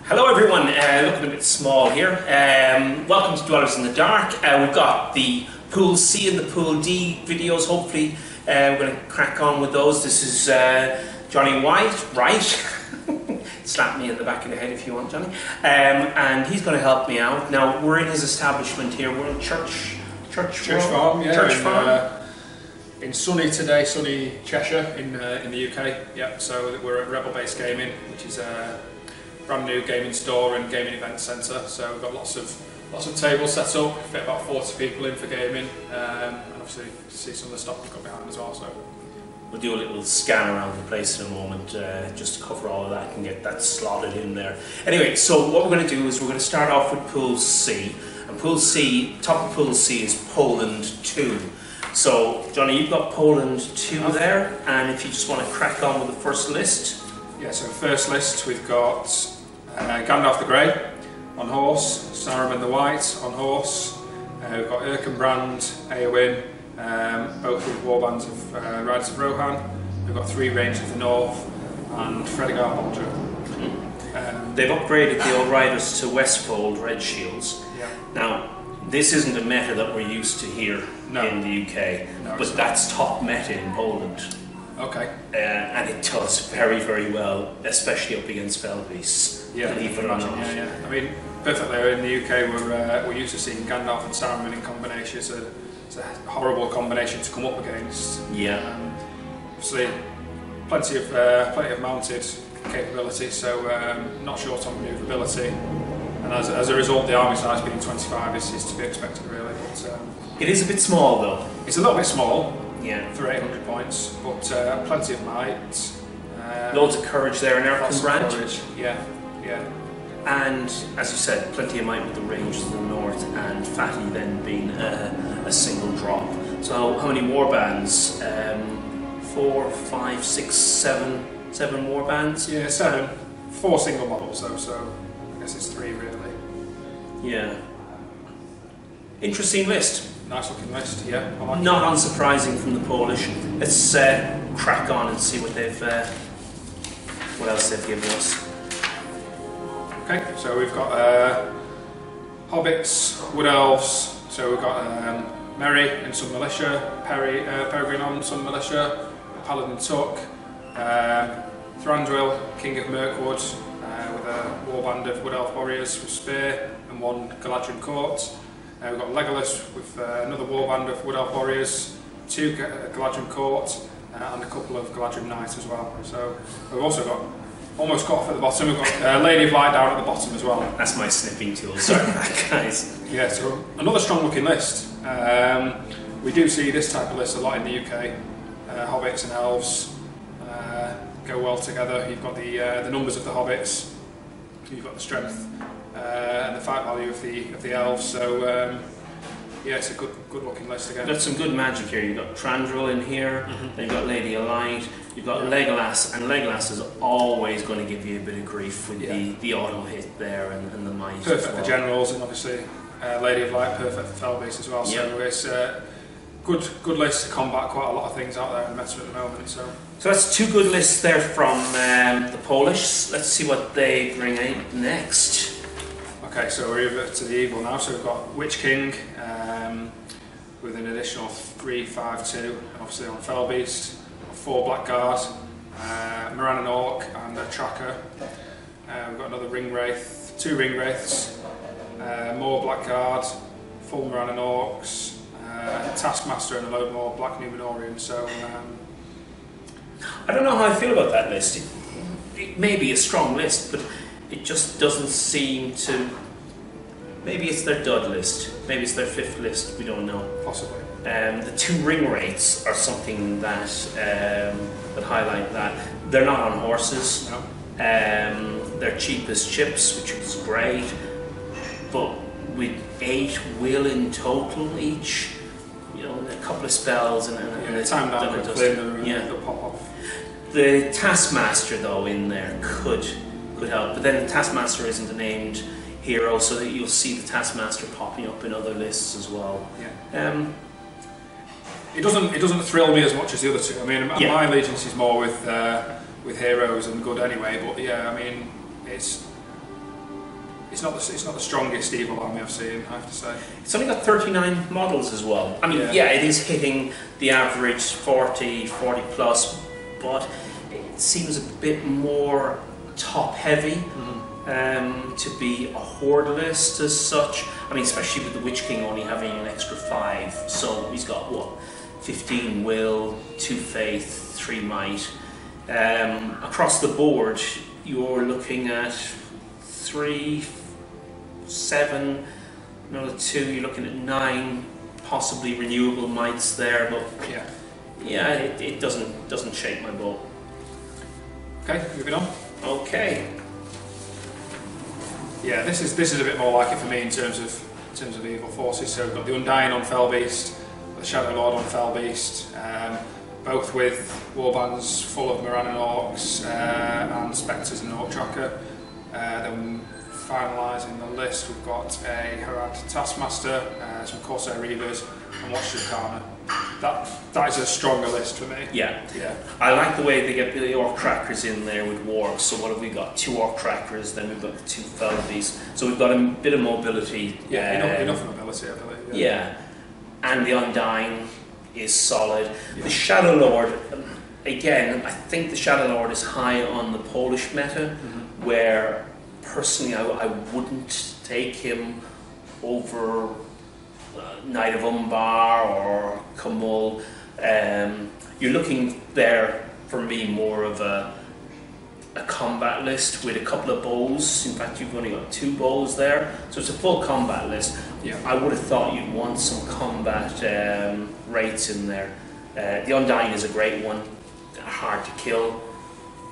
Hello everyone, looking a bit small here. Welcome to Dwellers in the Dark. We've got the Pool C and the Pool D videos. Hopefully we're going to crack on with those. This is Johnny White, right? Slap me in the back of the head if you want, Johnny. And he's going to help me out. Now we're in his establishment here. We're in Church Farm, yeah. Church Farm. In sunny Cheshire in the UK. Yeah, so we're at Rebel Base Gaming, which is a brand new gaming store and gaming event centre. So we've got lots of tables set up, fit about 40 people in for gaming, and obviously see some of the stuff we've got behind as well. So we'll do a little scan around the place in a moment, just to cover all of that and get that slotted in there. Anyway, so what we're going to do is we're going to start off with Pool C, and Pool C, top of Pool C is Poland 2. So, Johnny, you've got Poland 2 there, and if you just want to crack on with the first list. Yeah, so first list we've got Gandalf the Grey on horse, Saruman the White on horse, we've got Erkenbrand, Eowyn, both with warbands of Riders of Rohan, we've got 3 Rangers of the North, and Fredegar Bolger. They've upgraded the old riders to Westfold Red Shields. Yeah. Now, this isn't a meta that we're used to here in the UK, but that's top meta in Poland. Okay. And it does very, very well, especially up against Felbeasts, believe it or not. Yeah. I mean, perfectly, in the UK we're used to seeing Gandalf and Saruman in combination. It's a horrible combination to come up against. Yeah. Obviously, plenty of mounted capability, so not short on manoeuvrability. And as a result, the army size being 25 is to be expected, really. But, it is a bit small, though. It's a little bit small, for 800 points, but plenty of might. Loads of courage there in Erkenbrand. Yeah. And, as you said, plenty of might with the Rangers in the north, and Fatty then being a single drop. So, how many warbands? 4, 5, 6, 7 warbands? Yeah, 7. 4 single models, though, so I guess it's 3 really. Yeah. Interesting list. Nice looking list, yeah. I like Not unsurprising from the Polish. Let's crack on and see what what else they've given us. Okay, so we've got Hobbits, Wood Elves, so we've got Merry and some militia, Peregrine on some militia, Paladin Tuck, Thranduil, King of Mirkwood, with a warband of Wood Elf warriors with spear and 1 Galadriel court. We've got Legolas with another warband of Wood Elf warriors, 2 Galadriel court, and a couple of Galadriel knights as well. So we've also got, almost cut off at the bottom, we've got Lady of Light down at the bottom as well. That's my snipping tool, sorry about that, guys. Yeah, so another strong looking list. We do see this type of list a lot in the UK. Hobbits and elves go well together. You've got the numbers of the hobbits, you've got the strength and the fight value of the elves. So yeah, it's a good looking list again. You've got some good magic here. You've got Thranduil in here, then you've got Lady of Light, you've got Legolas, and Legolas is always going to give you a bit of grief with the auto hit there and the might. Perfect for generals, and obviously Lady of Light perfect for Felbeasts as well. So it's good list to combat quite a lot of things out there in the meta at the moment. So that's 2 good lists there from the Polish. Let's see what they bring out next. Okay, so we're over to the evil now. So we've got Witch King with an additional 3, 5, 2, obviously on Felbeast, 4 Blackguard, Moran Orc, and a Tracker. We've got another Ring Wraith, 2 Ring Wraiths, more Blackguard, full Moran Orcs, Taskmaster, and a load more Black Numenorians. So I don't know how I feel about that list. It may be a strong list, but it just doesn't seem to. Maybe it's their dud list. Maybe it's their 5th list. We don't know. Possibly. The 2 ring rates are something that that highlight that they're not on horses. No. They're cheap as chips, which is great. But with 8 will in total each, you know, a couple of spells and the time down quickly, they'll pop off. The Taskmaster though in there could help, but then the Taskmaster isn't a named hero, so that you'll see the Taskmaster popping up in other lists as well. Yeah. It doesn't thrill me as much as the other 2. I mean, my allegiance is more with heroes and good anyway. But yeah, I mean, it's it's not the strongest Evil Army I've seen, I have to say. It's only got 39 models as well. I mean, yeah, it is hitting the average 40 plus, but it seems a bit more top heavy to be a horde list as such. I mean, especially with the Witch King only having an extra 5, so he's got what, 15 will, 2 faith, 3 might. Across the board, you're looking at 3, 7, another 2. You're looking at 9, possibly renewable mites there, but yeah, it doesn't shake my boat. Okay, moving on. Okay. Yeah, this is a bit more like it for me in terms of evil forces. So we've got the Undying on Fellbeast, the Shadow Lord on Fellbeast, both with warbands full of Moran and Orcs and Spectres and Orc Tracker. Then finalising the list, we've got a Harad Taskmaster, some Corsair Reavers, and Watch Arcana. That is a stronger list for me. Yeah. Yeah. I like the way they get the Orc Trackers in there with Wargs. So what have we got? 2 Orc Trackers, then we've got the 2 Fellbeasts. So we've got a bit of mobility. Yeah, enough mobility, I believe. Yeah. And the Undying is solid. Yeah. The Shadow Lord, again, I think the Shadow Lord is high on the Polish meta, where personally I wouldn't take him over Knight of Umbar or Kamul. You're looking there for me more of a combat list with a couple of bows. In fact, you've only got 2 bows there, so it's a full combat list. Yeah. I would have thought you'd want some combat rates in there. The Undying is a great one, hard to kill.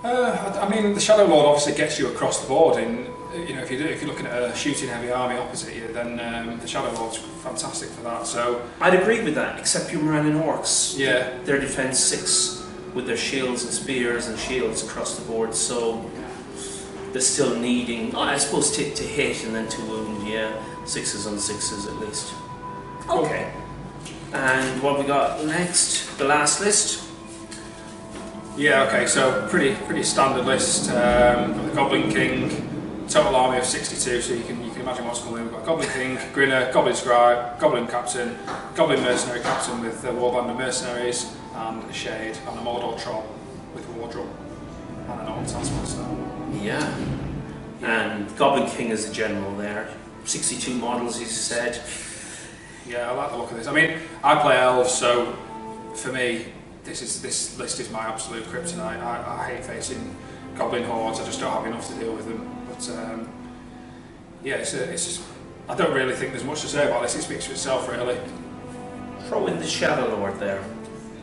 I mean, the Shadow Lord obviously gets you across the board. If you're looking at a shooting heavy army opposite you, then the Shadow Lord's fantastic for that. So I'd agree with that, except your Moran and Orcs. Yeah. Their defense 6 with their shields and spears and shields across the board. So they're still needing, I suppose, to hit and then to wound. Yeah, 6s on 6s at least. Okay. And what have we got next? The last list. Yeah, okay, so pretty standard list. Got the Goblin King, total army of 62, so you can imagine what's coming. We've got Goblin King, Grinner, Goblin Scribe, Goblin Captain, Goblin Mercenary Captain with the Warband of Mercenaries, and a Shade, and a Mordor Troll with a Wardrobe, and an Orc Taskmaster. Yeah. And Goblin King is the general there. 62 models, he said. Yeah, I like the look of this. I mean, I play elves, so for me, this list is my absolute kryptonite. I hate facing goblin hordes. I just don't have enough to deal with them. But yeah, it's just, I don't really think there's much to say about this. It speaks for itself, really. Throw in the Shadow Lord there,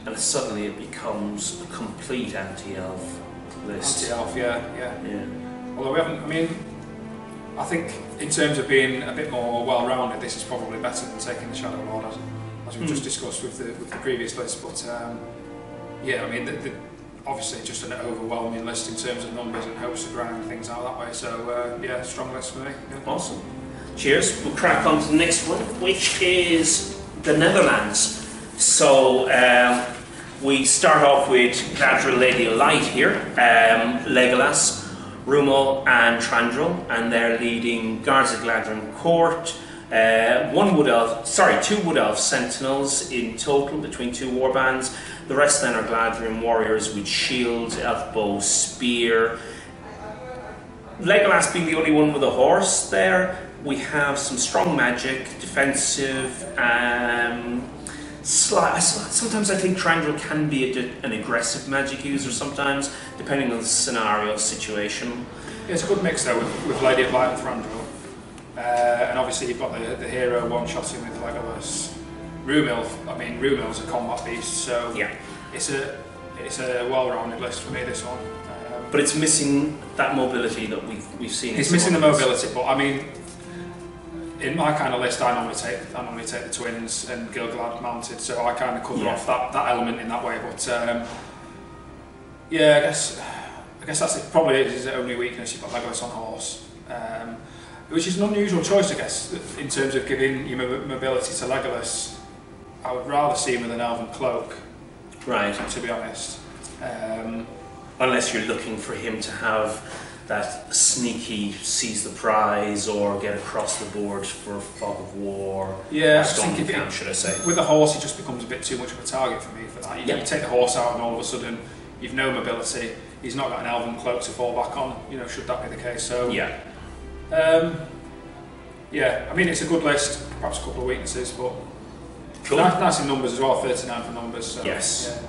and suddenly it becomes a complete anti-elf list. Anti-elf, yeah. Although we haven't. I mean, I think in terms of being a bit more well-rounded, this is probably better than taking the Shadow Lord, as we've just discussed with the previous list. But yeah, I mean, obviously just an overwhelming list in terms of numbers and hosts of ground and things out that way. So yeah, strong list for me. Yeah. Awesome. Cheers. We'll crack on to the next one, which is the Netherlands. So we start off with Galadriel Lady of Light here, Legolas, Rumal and Trandril, and they're leading Guards of Galadriel Court. 2 Wood Elf Sentinels in total between 2 warbands. The rest then are Galadriel warriors with shield, elf bow, spear. Legolas being the only one with a horse there. We have some strong magic, defensive, sometimes I think Trandril can be an aggressive magic user sometimes, depending on the scenario situation. Yeah, it's a good mix though with Lady of Light and Thranduil. And obviously you've got the hero one-shotting with Legolas. Rumil's a combat beast, so yeah, it's a well-rounded list for me, this one. But it's missing that mobility that we've seen. It's missing the mobility, but I mean, in my kind of list, I normally take the twins and Gil-galad mounted, so I kind of cover off that element in that way. But yeah, I guess that's it. Probably is the only weakness. You've got Legolas on horse, which is an unusual choice, I guess, in terms of giving your mobility to Legolas. I would rather see him with an elven cloak, right? To be honest, unless you're looking for him to have that sneaky seize the prize or get across the board for fog of war. Yeah, or storm camp, should I say? With the horse, it just becomes a bit too much of a target for me for that. You take the horse out, and all of a sudden, you've no mobility. He's not got an elven cloak to fall back on. You know, should that be the case? So yeah. Yeah, I mean it's a good list. Perhaps a couple of weaknesses, but cool. Nice in numbers as well. 39 for numbers. So, yes. Yeah.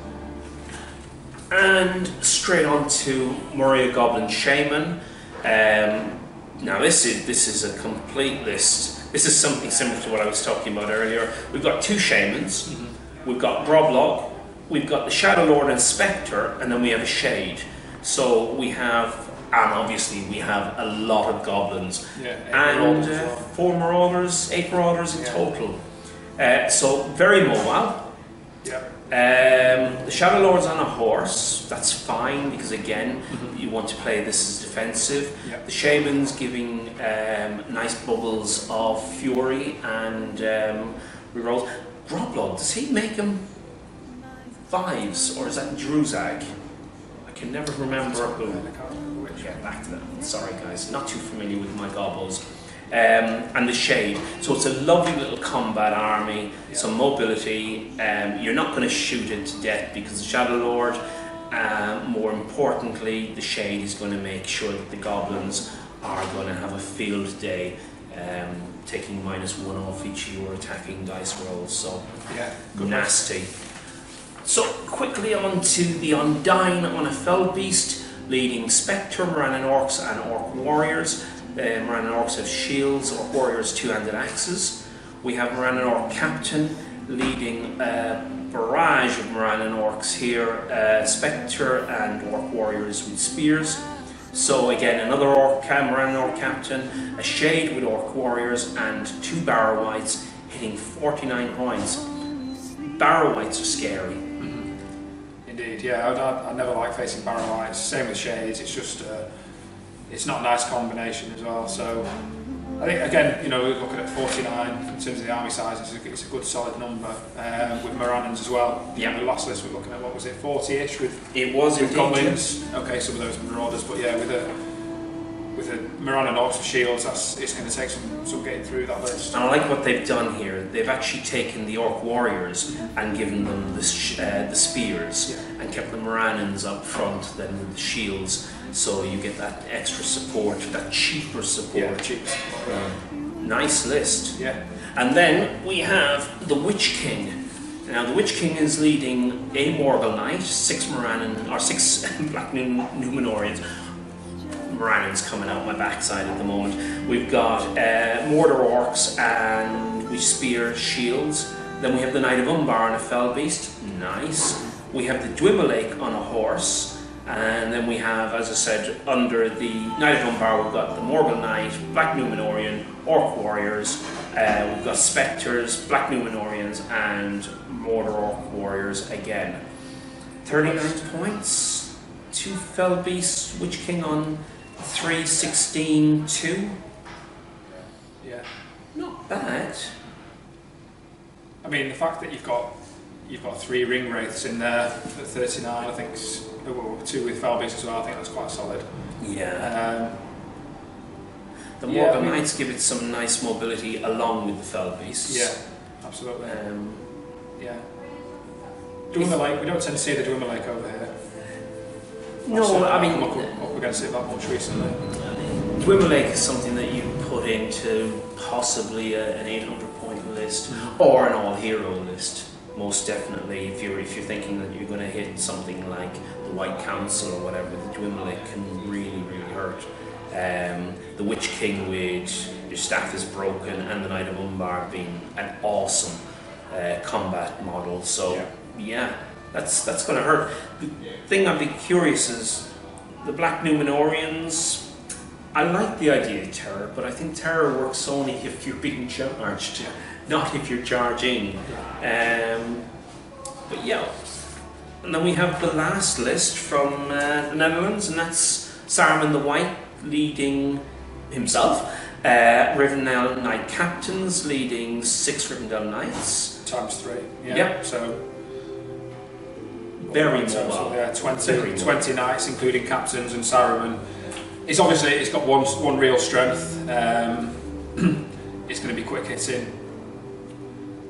And straight on to Moria Goblin Shaman. Now this is a complete list. This is something similar to what I was talking about earlier. We've got 2 Shamans, we've got Broblog, we've got the Shadow Lord and Spectre, and then we have a Shade. So we have, and obviously we have a lot of goblins. And 4 Marauders, 8 Marauders in total. So very mobile. The Shadow Lord's on a horse, that's fine because again you want to play this as defensive. The Shaman's giving nice bubbles of fury and rerolls. Broblog, does he make him 5s or is that Druzag? I can never remember who. We'll get back to that. Sorry guys, not too familiar with my gobbles. And the Shade. So it's a lovely little combat army, some mobility. You're not going to shoot it to death because the Shadow Lord, more importantly, the Shade is going to make sure that the goblins are going to have a field day, taking -1 off each of your attacking dice rolls. So nasty. So quickly on to the Undyne on a Fell Beast, leading Spectre, Morannon Orcs and Orc Warriors. Morannon Orcs have shields, Orc Warriors 2-handed axes. We have Morannon Orc Captain leading a barrage of Morannon Orcs here, Spectre and Orc Warriors with spears. So again, another Morannon Orc Captain, a Shade with Orc Warriors and 2 Barrow Wights hitting 49 points. Barrow Wights are scary. Indeed, yeah, I never like facing Barrow Wights. Same with Shades, it's just it's not a nice combination as well. So I think again, you know, we're looking at 49 in terms of the army size. It's a good solid number with Morannons as well. The last list we're looking at, what was it, 40-ish with goblins. Okay, some of those marauders, but yeah, with a Morannon Orcs with shields, it's going to take some getting through that list. And I like what they've done here. They've actually taken the Orc Warriors and given them the spears and kept the Morannons up front then with the shields. So you get that extra support, that cheaper support. Nice list. And then we have the Witch King. Now the Witch King is leading a Morgul Knight, 6 Black Numenorians. Morannon's coming out my backside at the moment. We've got Mordor Orcs and we spear shields. Then we have the Knight of Umbar on a Fell Beast. Nice. We have the Dwimmerlake on a horse. And then we have, as I said, under the Knight of Umbar, we've got the Morgul Knight, Black Numenorian, Orc Warriors, we've got Spectres, Black Numenorians, and Mordor Orc Warriors again. 39 points, 2 Fell Beasts, Witch King on 3, 16, 2. Yeah. Not bad. I mean, the fact that you've got 3 Ring Wraiths in there at 39, I think, 2 with Fell Beasts as well, I think that's quite solid. The Morgul Knights give it some nice mobility along with the Fell Beasts. Yeah, absolutely. Dwimmerlake, we don't tend to see the Dwimmerlake over here. No, I mean, up against it that much recently. Dwimmerlake is something that you put into possibly an 800 point list or an all hero list. Most definitely, if you're thinking that you're going to hit something like the White Council or whatever, the Dwimmerlake can really hurt. The Witch King with your staff is broken and the Knight of Umbar being an awesome combat model. So that's going to hurt. The thing I'd be curious is the Black Numenorians. I like the idea of terror, but I think terror works only if you're being charged, not if you're charging. But yeah, and then we have the last list from the Netherlands, and that's Saruman the White leading himself. Rivendell Knight Captains leading 6 Rivendell Knights. Times 3. So very mobile. 20 Knights, including Captains and Saruman. it's obviously, it's got one real strength. It's going to be quick hitting,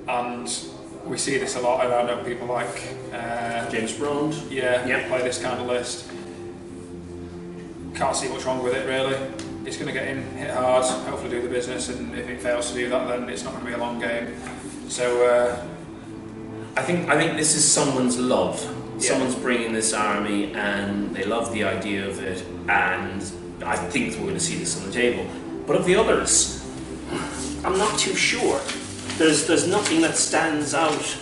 and we see this a lot, and I know people like James Brond. Yeah, play this kind of list. Can't see what's wrong with it really. It's going to get in, hit hard, hopefully do the business, and if it fails to do that, then it's not going to be a long game. So I think this is someone's love. Yeah. Someone's bringing this army, and they love the idea of it, and I think we're going to see this on the table. But of the others, I'm not too sure. There's nothing that stands out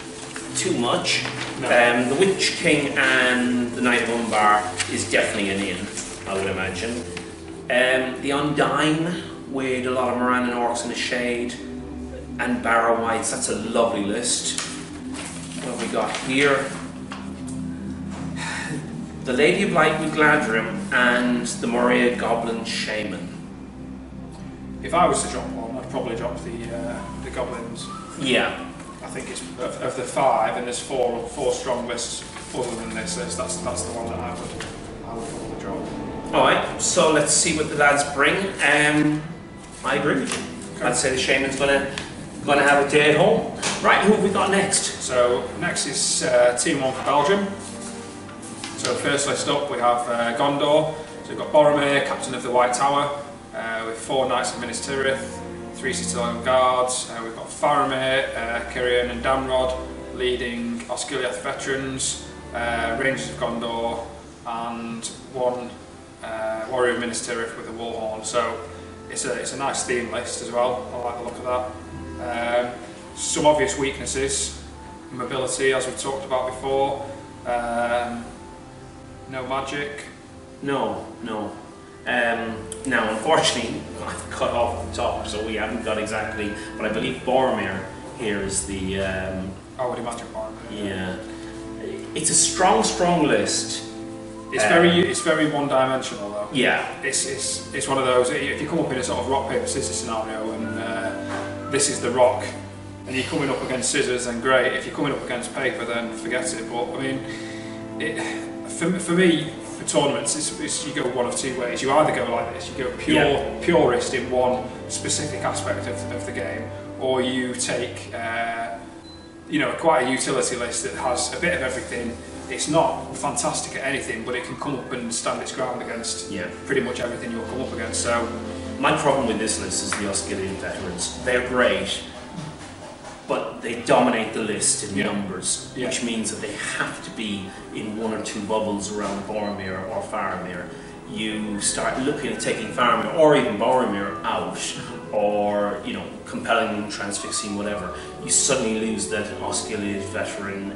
too much. No. The Witch King and the Knight of Umbar is definitely an in, I would imagine. The Undyne with a lot of Moran and Orcs in the shade, and Barrow Whites, that's a lovely list. What have we got here? The Lady of Light with Gladrim and the Moria Goblin Shaman. if I was to drop one, I'd probably drop the Goblins. Yeah. I think it's of the 5, and there's four strong lists other than this list. That's the one that I would probably drop. All right. So let's see what the lads bring. I agree with you. Okay. I'd say the Shaman's gonna have a day at home. Right. Who have we got next? So next is Team 1 for Belgium. So first list up we have Gondor. So we've got Boromir, Captain of the White Tower, with 4 Knights of Minas Tirith, 3 Citadel Guards. We've got Faramir, Cirion and Damrod leading Osgiliath veterans, Rangers of Gondor, and 1 Warrior of Minas Tirith with a Warhorn. So it's a nice theme list as well. I like the look of that. Some obvious weaknesses: mobility, as we've talked about before. No magic. No. Now, unfortunately, I've cut off the top, so we haven't got exactly. But I believe Boromir here is the. I would imagine Boromir. Yeah, it's a strong list. It's very one-dimensional though. Yeah, It's one of those. If you come up in a sort of rock paper scissors scenario, and this is the rock, and you're coming up against scissors, then great. If you're coming up against paper, then forget it. But I mean, for me. For tournaments, you go one of 2 ways. You either go like this, you go purist in one specific aspect of the game, or you take quite a utility list that has a bit of everything. It's not fantastic at anything, but it can come up and stand its ground against pretty much everything you'll come up against. So my problem with this list is the Osgiliath veterans. They're great, but they dominate the list in numbers, which means that they have to be in 1 or 2 bubbles around Boromir or Faramir. You start looking at taking Faramir or even Boromir out, or compelling them, transfixing, whatever. You suddenly lose that Osgiliath veteran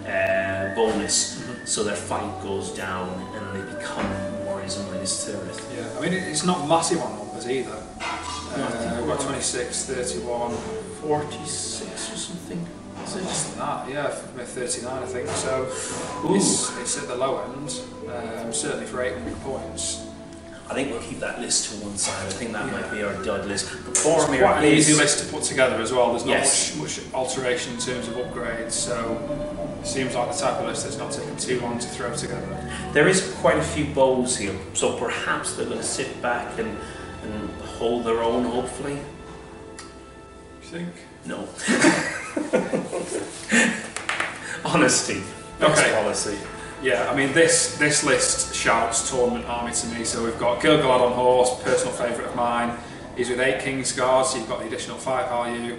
bonus, so their fight goes down and they become warriors of Minas Tirith. Yeah, I mean it's not massive on numbers either. We've got 26, 31, 46 or something. less than that, yeah, 39 I think, so it's at the low end, certainly for 800 points. I think we'll keep that list to one side. I think that might be our dud list. But It's Boromir quite an is easy list to put together as well. There's not much alteration in terms of upgrades, so it seems like the type of list that's not taking too long to throw together. There is quite a few bows here, so perhaps they're going to sit back and hold their own, hopefully. You think? No. Honesty. Okay. Policy. Yeah, I mean this list shouts tournament army to me. So we've got Gil-galad on horse, personal favourite of mine. He's with 8 King's Guards, so you've got the additional 5 value.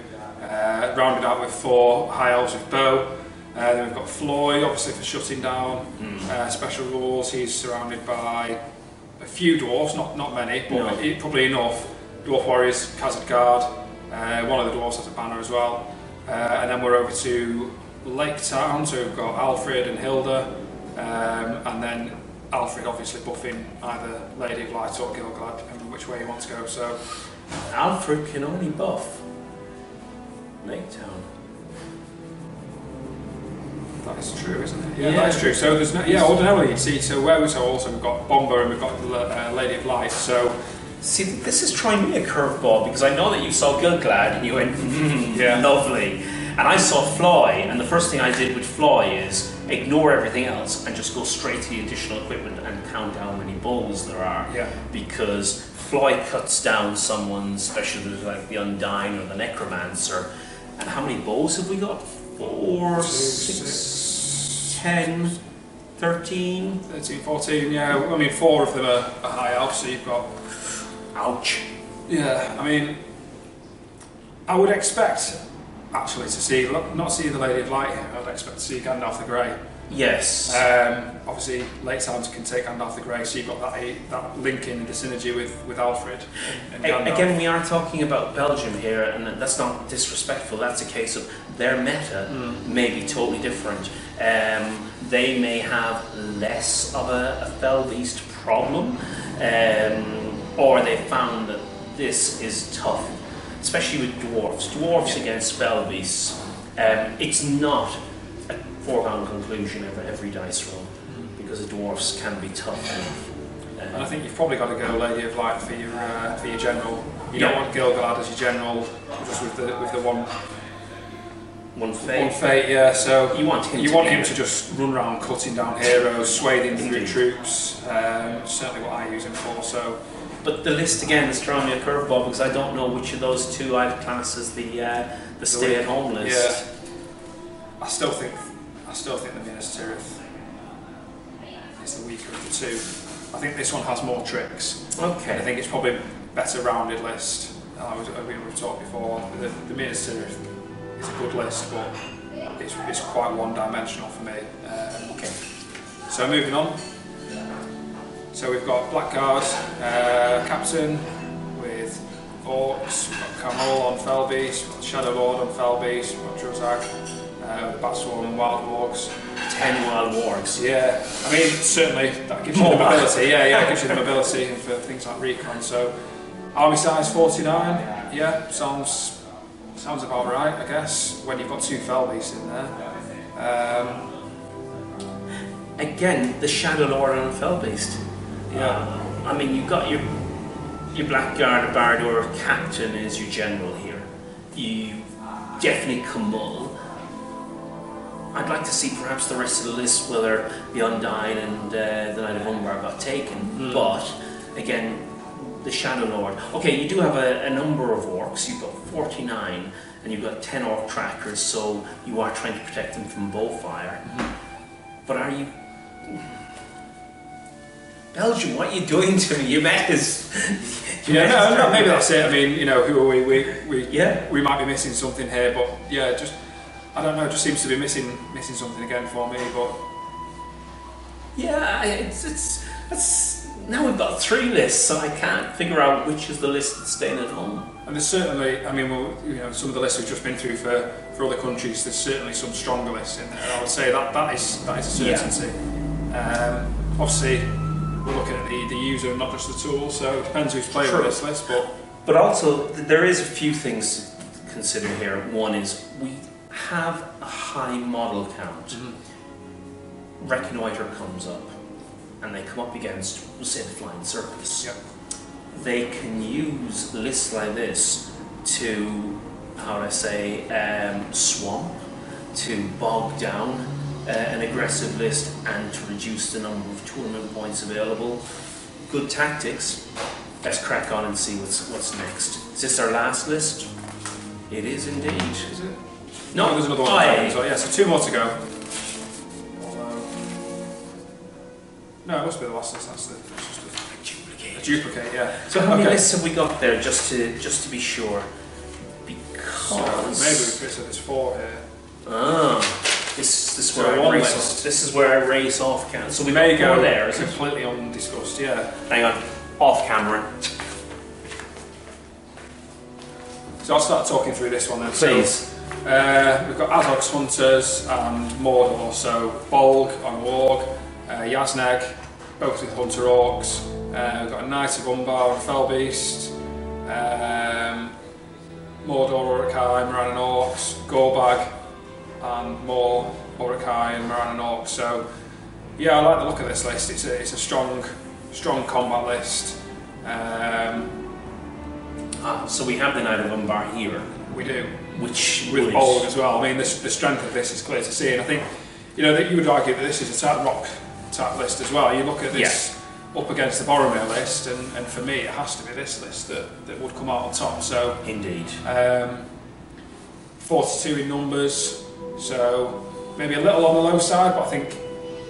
Rounded out with 4 High Elves with bow. Then we've got Floyd, obviously for shutting down. Special rules. He's surrounded by a few dwarves, not many, but probably enough. Dwarf warriors, Khazad Guard. One of the dwarves has a banner as well. And then we're over to Lake Town, so we've got Alfred and Hilda. And then Alfred obviously buffing either Lady of Light or Gil-galad, depending on which way you want to go. So Alfred can only buff Lake Town. that is true, isn't it? Yeah, that is true. So there's ordinarily you'd see. So where we've got Bomber and we've got Lady of Light. So see, this is trying me a curveball because I know that you saw Gil-galad and you went, lovely. And I saw Floy, and the first thing I did with Floy is ignore everything else and just go straight to the additional equipment and count how many bows there are. Yeah. Because Floyd cuts down someone, especially like the Undying or the Necromancer. And how many bows have we got? 4, 6, 10, 13? 13, 14, yeah. I mean, 4 of them are high elf, so you've got... Ouch. Yeah, I mean, I would expect, actually, to see, not see the Lady of Light here, I would expect to see Gandalf the Grey. Yes. Obviously, late times can take Gandalf the Grey, so you've got that link in the synergy with Alfred and Gandalf. Again, we are talking about Belgium here, and that's not disrespectful. That's a case of their meta may be totally different. They may have less of a fell beast problem, or they found that this is tough, especially with dwarves. Dwarves against fell beasts. It's not a foregone conclusion every dice roll, because the dwarfs can be tough enough. And I think you've probably got to go Lady of Light for your general. You don't want Gil-galad as your general, just with the one fate. Yeah. So you want him to just run around cutting down heroes, swathing through troops. Certainly what I use him for. So. But the list again is throwing me a curveball, because I don't know which of those two I'd class as the stay-at-home list. Yeah. I still think the Minas Tirith is the weaker of the two. I think this one has more tricks. Okay. I think it's probably a better rounded list. We've talked before. The Minas Tirith is a good list, but it's quite one-dimensional for me. Okay. So moving on. So we've got Blackguard captain with orcs. We've got Camal on Fell Beast. We've got Shadow Lord on Fell Beast. We've got Druzak. Batswarm and Wild Wargs. 10 Wild Wargs. Yeah, I mean, certainly that gives you the mobility. Yeah, it gives you the mobility for things like recon. So, army size 49. Yeah, sounds about right, I guess. When you've got 2 Fell Beasts in there. Again, the Shadow Lord on a Fell Beast. Yeah. I mean, you've got your Blackguard Bardoor captain as your general here. You definitely Camal. I'd like to see perhaps the rest of the list, whether the Undying and the Knight of Umbar got taken. But again, the Shadow Lord. Okay, you do have a number of orcs. You've got 49, and you've got 10 orc trackers, so you are trying to protect them from bowfire. But are you? Belgium, what are you doing to me? You met us. Maybe that's it. I mean, who are we? We might be missing something here, but yeah, just. I don't know, it just seems to be missing something again for me, but... Yeah, it's now we've got 3 lists, so I can't figure out which is the list that's staying at home. And there's certainly, I mean, some of the lists we've just been through for other countries, there's certainly some stronger lists in there. I would say that is a certainty. Yeah. Obviously, we're looking at the user and not just the tool, so it depends who's playing with this list, But also, there is a few things to consider here. One is, we have a high model count. Reconnoiter comes up, and they come up against, we'll say, the Flying Circus. Yep. They can use lists like this to, swamp, to bog down an aggressive list, and to reduce the number of tournament points available. Good tactics. Let's crack on and see what's next. Is this our last list? It is indeed. Is it? No, there's another one. So 2 more to go. No, it must be the last list. That's just a duplicate. Yeah. So how many lists have we got there, just to be sure? Because so maybe we could say there's 4 here. This is where I race off camera. So we may go there. Completely undiscussed. Yeah. Hang on, off camera. So I'll start talking through this one then. Please. So, we've got Azog's Hunters and Mordor, so Bolg on Warg, Yazneg, both with Hunter Orcs. We've got a Knight of Umbar and Fell Beast, Mordor, Uruk-hai, Moran and Orcs, Gorbag, and more Uruk-hai and Moran and Orcs. So yeah, I like the look of this list. It's a strong combat list. So we have the Knight of Umbar here. We do. Which with Bolg as well. I mean, the strength of this is clear to see, and I think that you would argue that this is a Titan Rock type list as well. You look at this up against the Boromir list, and for me it has to be this list that would come out on top. So Indeed. 42 in numbers, so maybe a little on the low side, but I think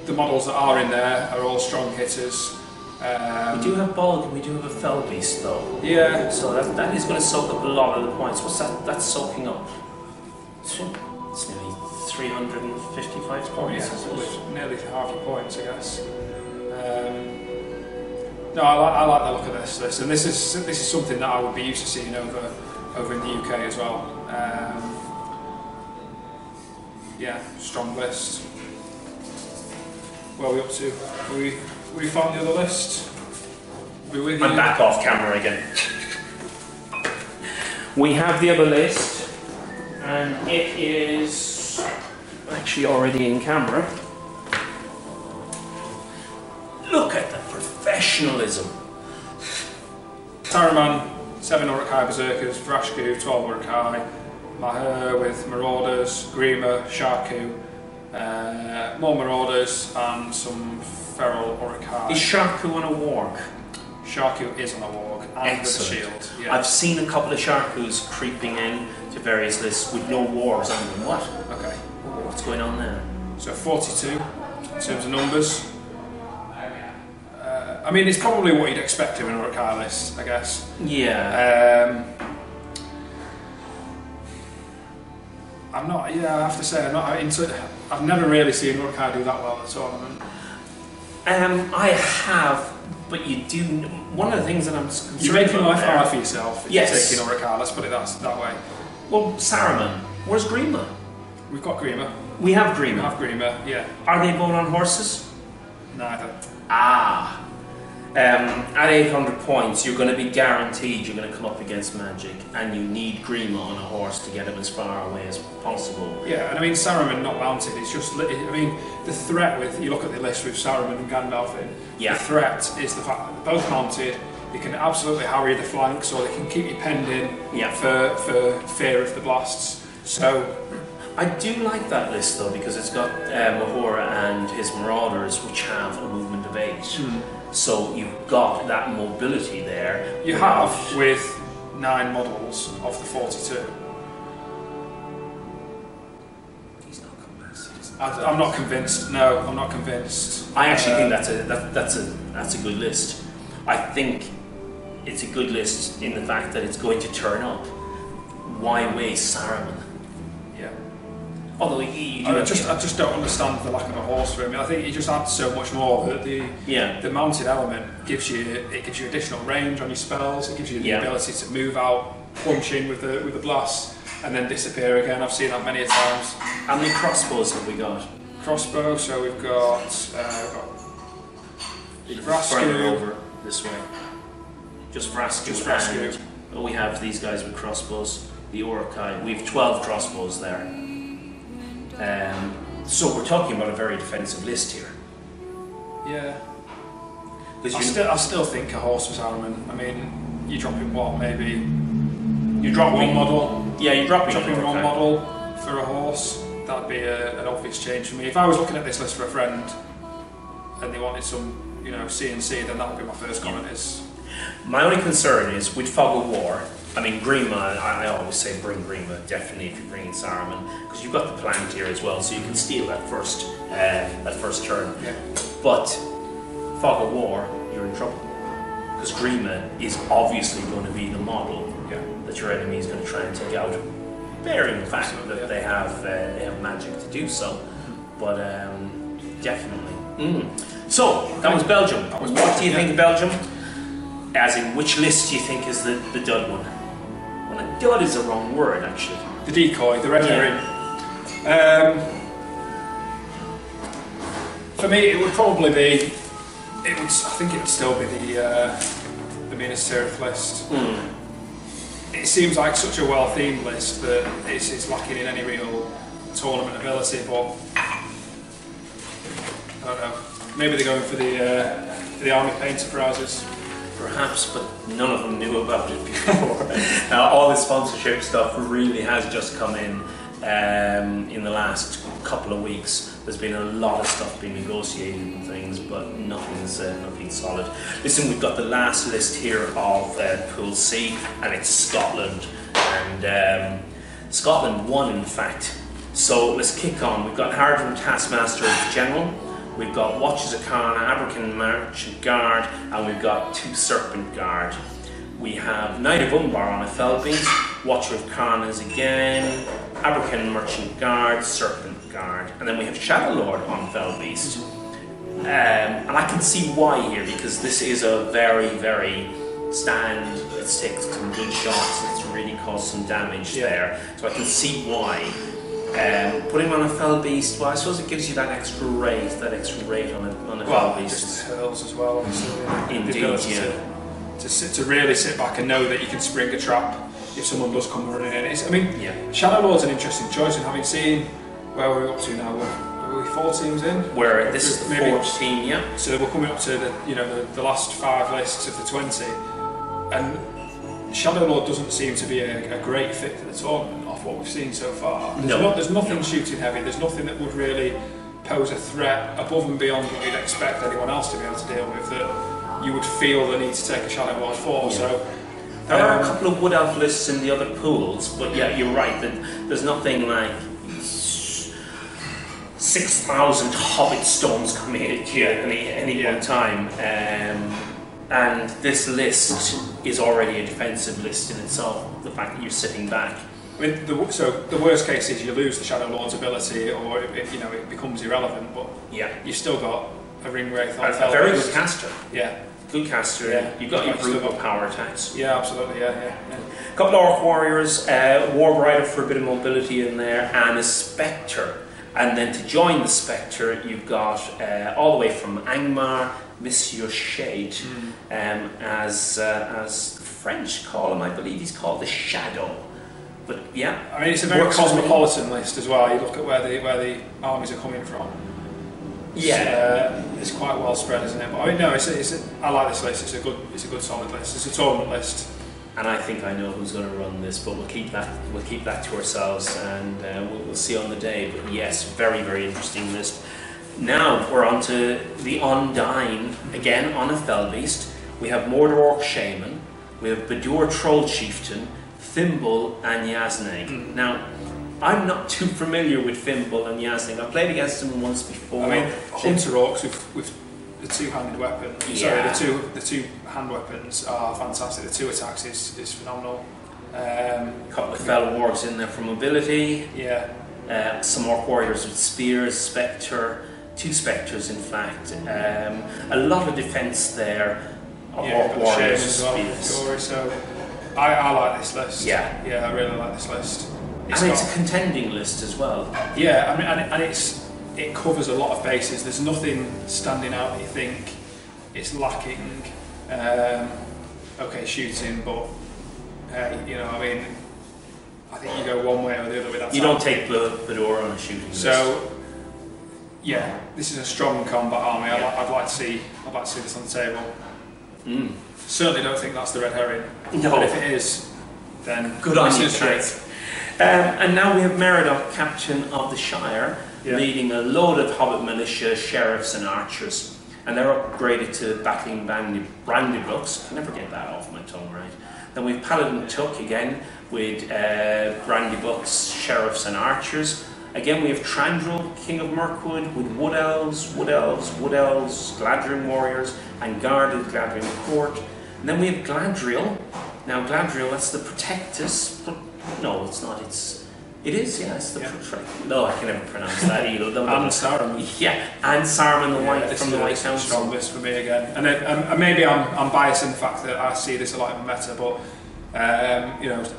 the models that are in there are all strong hitters. We do have Bolg and we do have a Fell Beast though. Yeah. So that is going to soak up a lot of the points. What's that? That's soaking up. It's nearly 355 points. Yeah, nearly half your points, I guess. No, I like the look of this list, and this is something that I would be used to seeing over in the UK as well. Yeah, strong list. Where are we up to? We found the other list. I'm back off camera again. We have the other list, and it is actually already in camera. Look at the professionalism. Saruman, 7 Uruk-hai Berserkers, Vrashku, 12 Uruk-hai, Mahur with Marauders, Grima, Sharku, more Marauders, and some Feral Uruk-hai. Is Sharku on a warg? Sharku is on a warg, and with a shield. Yeah. I've seen a couple of Sharkus creeping in to various lists with no wargs on them. What? Okay. What's going on there? So 42 in terms of numbers. I mean, it's probably what you'd expect of an Uruk-hai list, I guess. Yeah. I have to say, I'm not into. I've never really seen Uruk-hai do that well at the tournament. I have, but you do. One of the things that I'm concerned You're making about life hard for yourself if yes. you're taking Uruk-hai, let's put it that way. Well, Saruman, where's Grima? We've got Grima. We have We Grima. have Grima, yeah. Are they both on horses? Neither. Ah. At 800 points, you're going to be guaranteed you're going to come up against Magic, and you need Grima on a horse to get him as far away as possible. Yeah, and I mean, Saruman not mounted, it's just, I mean, the threat with, you look at the list with Saruman and Gandalf in, yeah. The threat is the fact that they're both mounted, they can absolutely harry the flanks, or they can keep you penned in yeah. for fear of the blasts. So, I do like that list though, because it's got Mahura and his Marauders, which have a movement of 8. So you've got that mobility there. You have with 9 models of the 42. He's not convinced. I'm not convinced. No, I'm not convinced. I actually think that's a good list. I think it's a good list in the fact that it's going to turn up. Why waste Saruman? Yeah. Although I just don't understand the lack of a horse for him. I think he just adds so much more. That the mounted element gives you additional range on your spells. It gives you the ability to move out, punch in with the blast, and then disappear again. I've seen that many times. How many crossbows have we got? Crossbow. So we've got Further over this way. Just Vrashku. Just Vrashku. And we have these guys with crossbows. The Uruk-hai. We have 12 crossbows there. So we're talking about a very defensive list here. Yeah. I still think a horse was Saruman. I mean, you're dropping what, maybe? You're dropping one model. Yeah, you're dropping one model for a horse. That'd be an obvious change for me. If I was looking at this list for a friend and they wanted some, CNC, then that would be my first comment. Is my only concern is with Fog of War. I mean, Grima, I always say bring Grima, definitely, if you're bringing Saruman, because you've got the plant here as well, so you can steal that first turn. Yeah. But Fog of War, you're in trouble, because Grima is obviously going to be the model that your enemy is going to try and take out, bearing the fact that they have magic to do so. But definitely. So that was Belgium. What do you think of Belgium? As in, which list do you think is the dud one? Well, dud is the wrong word, actually. The decoy, the red herring. For me, it would probably be. I think it would still be the Minas Tirith list. It seems like such a well-themed list that it's lacking in any real tournament ability. But I don't know. Maybe they're going for the army painter prizes. Perhaps, but none of them knew about it before. Now, all the sponsorship stuff really has just come in. in the last couple of weeks. There's been a lot of stuff being negotiated and things, but nothing solid. Listen, we've got the last list here of Pool C, and it's Scotland, and Scotland won, in fact. So let's kick on. We've got Hardham Taskmaster as General, we've got Watches of Carna, Abercon Merchant Guard, and we've got 2 Serpent Guard. We have Knight of Umbar on a Felbeast, Watcher of Carnas again, Abercon Merchant Guard, Serpent Guard, and then we have Shadow Lord on Felbeast. And I can see why here, because this is a very, very stand. It's taken some good shots, and it's really caused some damage there. So I can see why. Putting him on a Felbeast, well, I suppose it gives you that extra rate on a Felbeast. Just hurls as well, obviously. Indeed, to really sit back and know that you can spring a trap if someone does come running in. Shadow Lord's an interesting choice, and having seen where we're up to now, we're 4 teams in. Where this is the 4th team, yeah. So we're coming up to the last 5 lists of the 20, and Shadow Lord doesn't seem to be a great fit for the tournament off what we've seen so far. There's nothing shooting heavy. There's nothing that would really pose a threat above and beyond what you'd expect anyone else to be able to deal with, that you would feel the need to take a Shadow Lord for. So there are a couple of Wood Elf lists in the other pools, but yeah, you're right, that there's nothing like 6,000 Hobbit stones coming at you at any one time. And this list is already a defensive list in itself, the fact that you're sitting back. I mean, so the worst case is you lose the Shadow Lord's ability, or it becomes irrelevant, but you've still got a Ring Wraith on a very good caster. Yeah. Good caster. Yeah. You've got your brutal power attacks. Yeah, absolutely, yeah. A couple of Orc Warriors, Warbrider for a bit of mobility in there, and a Spectre. And then to join the Spectre, you've got all the way from Angmar, Monsieur Shade, as the French call him, I believe he's called the Shadow. But yeah, I mean, it's a very cosmopolitan list as well. You look at where the armies are coming from. It's quite well spread, isn't it? But I mean, no, I like this list. It's a good solid list. It's a tournament list. And I think I know who's going to run this, but we'll keep that to ourselves, and we'll see on the day. But yes, very, very interesting list. Now we're on to the Undyne, again on a Felbeast. We have Mordor Orc Shaman, we have Badur Troll Chieftain, Thimble and Yasneg. Now, I'm not too familiar with Thimble and Yasneg. I've played against them once before. I mean, Hunter Orcs with the 2-handed weapon. Yeah. Sorry, the two hand weapons are fantastic. The 2 attacks is phenomenal. A couple of Fel Wargs in there for mobility. Yeah. Some Orc Warriors with spears, Spectre, 2 Spectres in fact. A lot of defence there. Orc Warriors as well. Spears. So I like this list. Yeah. I really like this list. It's a contending list as well. Yeah, I mean, and it covers a lot of bases. There's nothing standing out that you think it's lacking. Shooting, but I mean, I think you go one way or the other with that. You don't take Badur on a shooting list. So, yeah, this is a strong combat army. I'd like to see this on the table. Certainly don't think that's the red herring. No. But if it is, then good on you, and now we have Merodach, Captain of the Shire, leading a load of Hobbit militia, sheriffs and archers. And they're upgraded to battling Brandybucks. I can never get that off my tongue right. Then we've Paladin Took again with Brandybucks, sheriffs and archers. Again we have Trandril, King of Mirkwood, with Wood Elves, Gladrim warriors, and guarded Gladrim court. And then we have Gladriel. Now Gladriel, that's the Protectus. No, it's not. It is, yeah, it's the Protectus. No, I can never pronounce that either. And Saruman. Yeah, and Saruman the White from the White Council. Strong list for me again. And maybe I'm biased in the fact that I see this a lot in the meta, but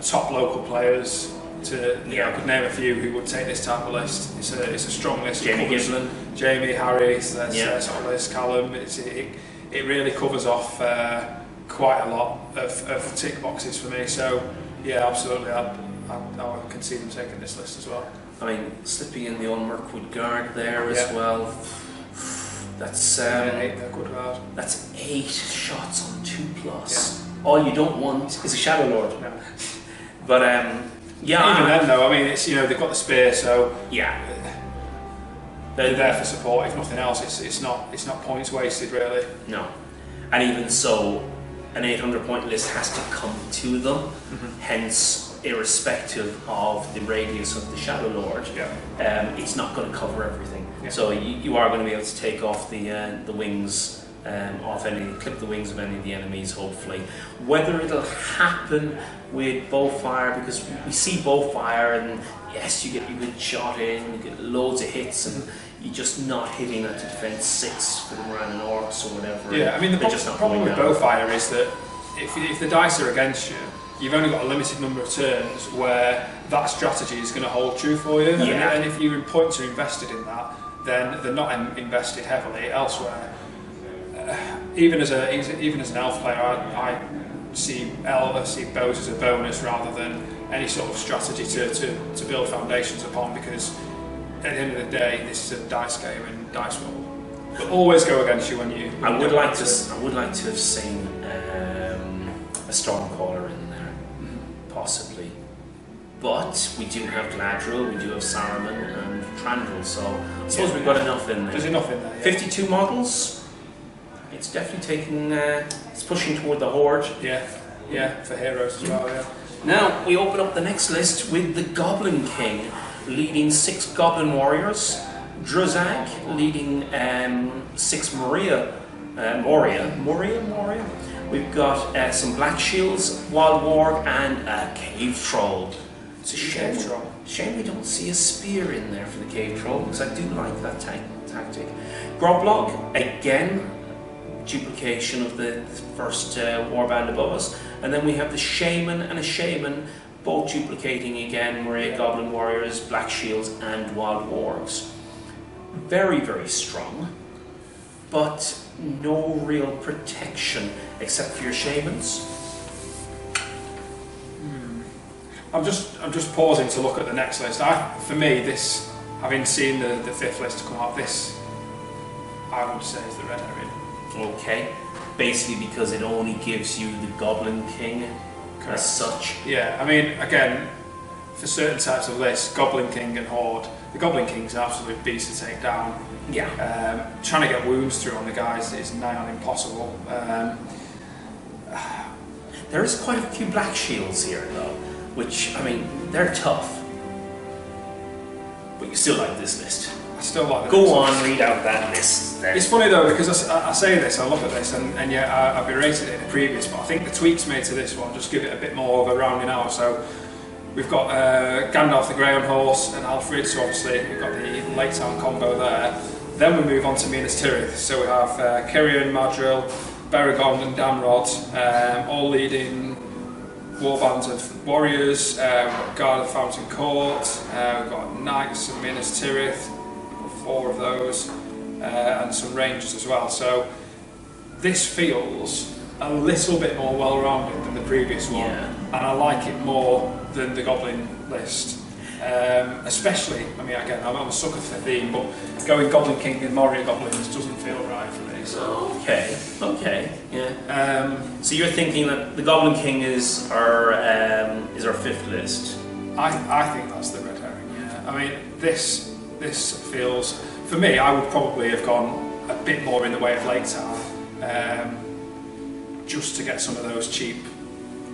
top local players. I could name a few who would take this type of list. It's a strong list. Jamie Giblin, Jamie, Harry, sort of list. Callum. It really covers off quite a lot of tick boxes for me. So yeah, absolutely. I can see them taking this list as well. I mean, slipping in the old Mirkwood Guard there as well. That's good guard. That's 8 shots on 2+. All you don't want is a Shadow Lord. No. But Yeah. Even then, though, I mean, it's, you know, they've got the spear, so Yeah. they're there for support. If nothing else, it's not points wasted, really. No. And even so, an 800 point list has to come to them, hence, irrespective of the radius of the Shadow Lord, it's not going to cover everything. Yeah. So you are going to be able to take off the wings, clip the wings of any of the enemies, hopefully. Whether it'll happen with bowfire, because we see bowfire, and yes, you get your good shot in, you get loads of hits, and you're just not hitting at the defense 6 for the Moran and Orcs or whatever. Yeah, I mean, the problem with bowfire is that if the dice are against you, you've only got a limited number of turns where that strategy is going to hold true for you. Yeah. And if your points are invested in that, then they're not invested heavily elsewhere. Even as an elf player, I see bows as a bonus rather than any sort of strategy to build foundations upon, because at the end of the day, this is a dice game, and dice will always go against you when you. I would like to have seen a Stormcaller in there, possibly. But we do have Gladriel, we do have Saruman and Trandrel, so I suppose we've got enough in there. There's enough in there. Yeah. 52 models. It's definitely taking. It's pushing toward the Horde. Yeah, for heroes as well. Yeah. Now we open up the next list with the Goblin King, leading 6 Goblin Warriors. Druzag leading 6 Moria. We've got some Black Shields, Wild Warg, and a Cave Troll. It's a shame we don't see a spear in there for the Cave Troll, because I do like that tactic. Groblog, again, duplication of the first warband above us. And then we have the Shaman and a Shaman, both duplicating again, Moria Goblin Warriors, Black Shields, and Wild Wargs. Very, very strong, but no real protection except for your Shamans. I'm just pausing to look at the next list. For me, this, having seen the 5th list come up, this I would say is the red herring. Okay, basically because it only gives you the Goblin King. Correct. As such. Yeah, I mean, again, for certain types of lists, Goblin King and Horde, the Goblin King's an absolute beast to take down. Yeah. Trying to get wounds through on the guys is nigh on impossible. There is quite a few Black Shields here, though, which, I mean, they're tough. But you still like this list. I still like the Go on, read out that list then. It's funny though, because I say this, I look at this, and yeah, I berated it in the previous, but I think the tweaks made to this one just give it a bit more of a rounding out. So we've got Gandalf the Grey on Horse and Alfred, so obviously we've got the Lake Town combo there. Then we move on to Minas Tirith, so we have Kyrian, Madril, Beregond and Damrod, all leading warbands of warriors. We've got Guard of Fountain Court, we've got Knights of Minas Tirith, 4 of those, and some rangers as well. So this feels a little bit more well-rounded than the previous one, and I like it more than the Goblin list. Especially, I mean, again, I'm a sucker for theme, but going Goblin King with Moria Goblins doesn't feel right for me. So. Okay, yeah. So you're thinking that the Goblin King is our 5th list? I think that's the red herring. Yeah. I mean, this feels, for me, I would probably have gone a bit more in the way of Lake Town, just to get some of those cheap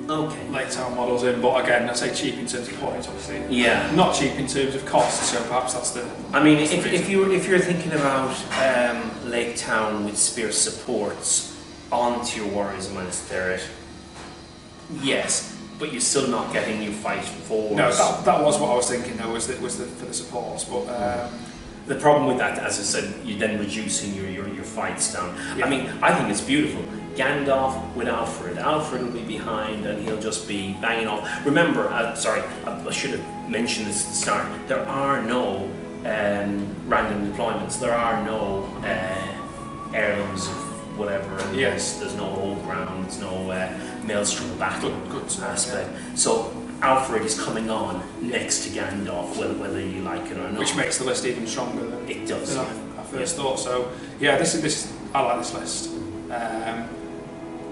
Lake Town models in. But again, I say cheap in terms of points, obviously. Yeah. Not cheap in terms of cost. So perhaps that's the. I mean, if you're thinking about Lake Town with spear supports onto your warriors in Minas Tirith, yes. But you're still not getting your fight force. No, that was what I was thinking though, was for the supports. But the problem with that, as I said, you're then reducing your fights down. Yeah. I mean, I think it's beautiful. Gandalf with Alfred. Alfred will be behind and he'll just be banging off. Remember, sorry, I should have mentioned this at the start, there are no random deployments. There are no heirlooms of whatever. Yes. There's no old ground, there's no maelstrom battle aspect. Yeah. So Alfred is coming on next to Gandalf, whether you like it or not. Which makes the list even stronger than it does. I first thought. So yeah, this I like this list.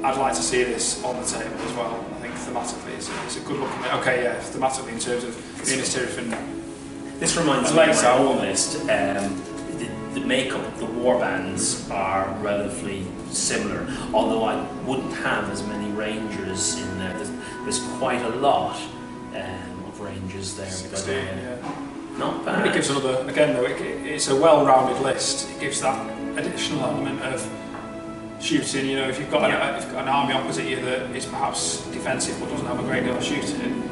I'd like to see this on the table as well. I think thematically, it's a good looking. Okay, yeah, thematically in terms of being this different. This reminds me of my own list. The makeup of the warbands are relatively similar, although I wouldn't have as many rangers in there. There's quite a lot of rangers there. 16, yeah. Not bad. It gives another, again though, it's a well-rounded list. It gives that additional element of shooting. You know, if you've got an army opposite you that is perhaps defensive but doesn't have a great deal of shooting,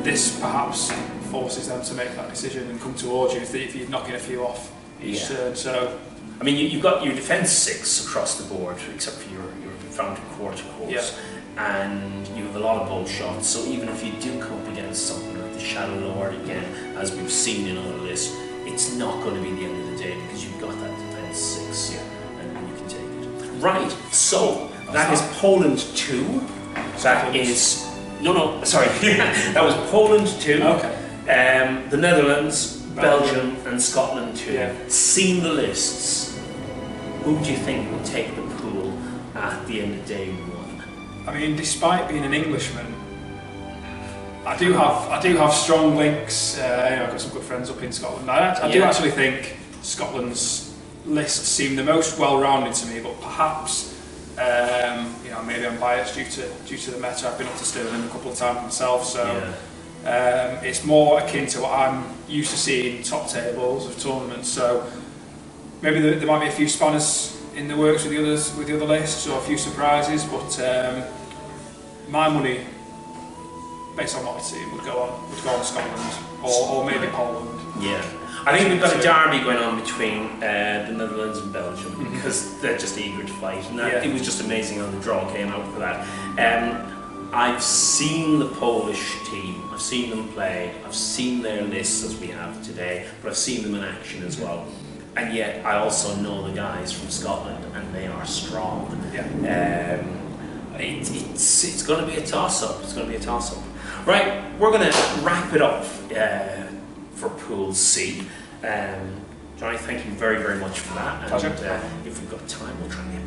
this perhaps forces them to make that decision and come towards you if you're knocking a few off each turn. So, I mean, you've got your defence 6 across the board, except for your fountain quarter course, and you have a lot of bolt shots. So even if you do come up against something like the Shadow Lord again, as we've seen in other lists, it's not going to be the end of the day because you've got that defence 6, and you can take it. Right. So that is Poland 2. That is sorry. That was Poland 2. okay. The Netherlands, Belgium and Scotland 2. Yeah. Seen the lists. Who do you think will take the pool at the end of day 1? I mean, despite being an Englishman, I do have strong links. I've got some good friends up in Scotland. I do actually think Scotland's lists seem the most well-rounded to me, but perhaps maybe I'm biased due to the meta. I've been up to Stirling a couple of times myself, so it's more akin to what I'm used to seeing top tables of tournaments. So maybe there might be a few spanners in the works with the other lists, or a few surprises. But my money, based on what I've seen, would go on Scotland or maybe Poland. Yeah. I think we've got a derby going on between the Netherlands and Belgium because they're just eager to fight, and it was just amazing how the draw came out for that. I've seen the Polish team, I've seen them play, I've seen their lists as we have today, but I've seen them in action as well. And yet I also know the guys from Scotland, and they are strong. Yeah. It's going to be a toss-up. It's going to be a toss-up. Right, we're going to wrap it up for Pool C. Johnny, thank you very, very much for that. Pleasure. And if we've got time, we'll try and get